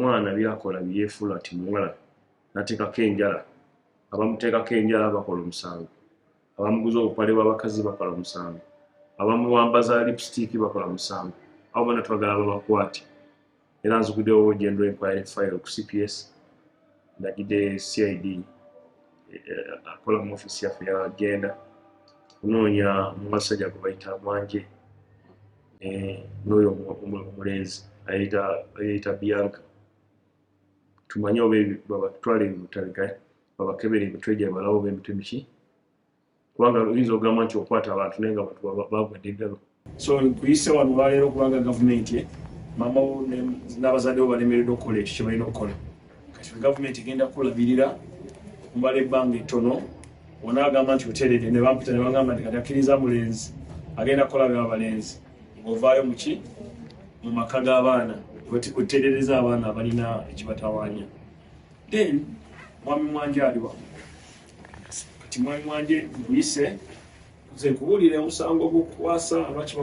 omwana byakola byefuula ati muwala nateekako enjala abamuteekako enjala bakola omusango abamuguza obupale bw'abakazi bakola omusango abamuwambaza lipstick bakola omusango abo bonna twagala babakwate era nziguddewo gender inquiry file ku CPS ndagidde CID akola mu ofisi yaffe ya genda kunoonya omusajja gwe bayita Mwanje n'oyo omulenzi ayita Bianca tumanye oba babatwala ebibutalika babakebera emitwe gye balawo b'emitwe miki kubanga oyinza okugamba nti okwata abantu naye nga abantu bagwadde eggalo so nkuyise wano olwaleero kubanga gavumenti mama n'abazadde bo balemereddwa okukola ekyo kye balina okukola kati gavumenti egenda kulabirira okumala ebbanga ettono onaagamba nti oteredde ne bampita ne bagamba nti kati akkiriza mulenzi agenda kukola by'abalenzi ng'ovaayo muki mu maka g'abaana otereereza abaana abalina ekibatawaanya then mwami Mwanje aliwa kati mwami Mwanje nkuyise nze nkubuulire omusango gw'okukwasa lwaki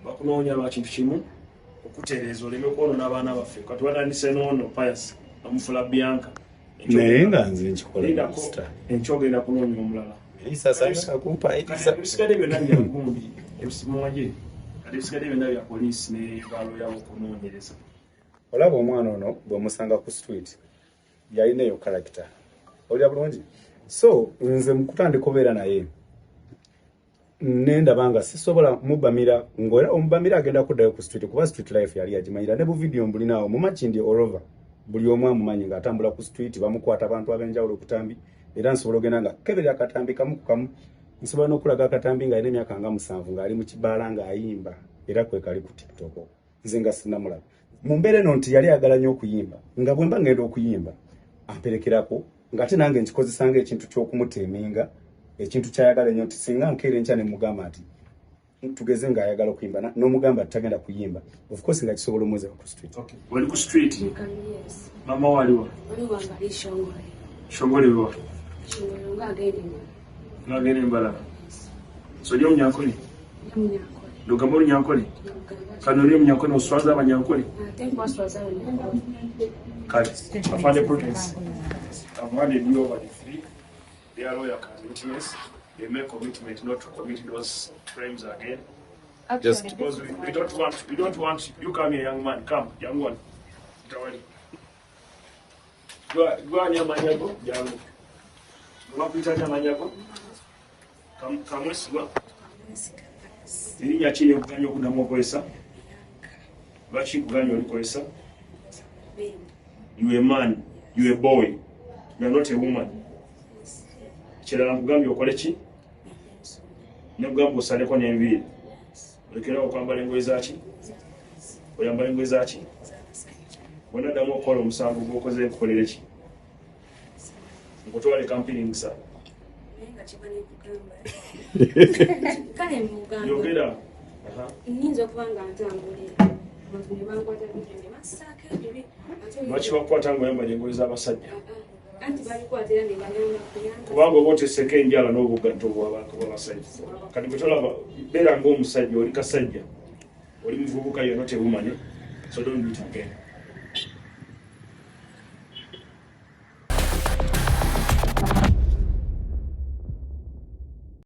bakunoonya lwa kintu kimu okutereeza oleme okwonoona abaana baffe kati watandise n'ono Pius amufula Bianca naye nga nze nkikola enkyogenda kunoonya omulala ebisigadde byonna bya gundi Mwanje kati ebisigadde byonna bya poliisi ne baloyawo okunoonyereza olaba omwana ono bw'omusanga ku street yalina eyo character olya bulungi so nze mukutandika obeera naye nendaba nga sisobola mubamira ng'era omubamira agenda kuddayo ku street kuba street life yali agimanyira ne bu video mbulinawo mumakindi olova buli omu amumanyi ng'atambula ku street bamukwata abantu ab'enjawulo okutambi era nsobola ogenda nga kebera akatambi kamu ku kamu nsobola n'okulaga akatambi ng'alina emyaka nga 7 ng'ali mu kibaala ng'ayimba era kwe kali ku TikTok nze nga sinnamulaba mu mbeera eno nti yali ayagala nnyo okuyimba nga bwe mba ngenda okuyimba amperekerako ng'ate nange nkikozesanga ekintu ky'okumuteeminga ekintu kyayagala ennyo nti singa nkeera enkya ne mugamba nti tugeze ng'ayagala okuyimba n'omugamba tagenda kuyimba of course nga kisobola omweza ku street. Wali ku street? Yes. Mama waliwa? Waliwa ngali Shongole. Shongole wa? Shongole ngagende mbala. So lyo Munyankole? Munyankole. Lugamba Lunyankole? Kano lyo Munyankole oswaza Abanyankole? Tempo oswaza Abanyankole. Kale, afande Prudence. I've handed you over the three. They are lawyer witness. They make commitment not to commit those crimes again. Actually, Just because we don't want you come here, young man, come, young one. Go on your manyago, young. Go up with your manyago. Come with you. Irinya chile kuganyo kuna mwokwesa. Bachi kuganyo likwesa. You a man, you a boy. You are not a woman. Kirala nkugambye okole ki? Ne kugamba osaleko n'enviiri. Olekerawo okwambala engoye zaki? Oyambala engoye zaki? Bw'onaddamu okukola omusango gw'okoze nkukolere ki? Nkutwale kampini ngisa. Kale mugamba. Yogera. Nnyinza okuba nga ntambulira. Abantu ne bankwata ebintu ne bansaako ebibi. Lwaki bakukwata ng'oyambala engoye z'abasajja? Anti balikwatira ne bayamba kuyamba. Kubanga oba oteseko enjala n'obugatto bw'abasajja. Kati bwe tolaba beera ng'omusajja oli kasajja. Oli muvubuka you're not a woman. So don't do it again.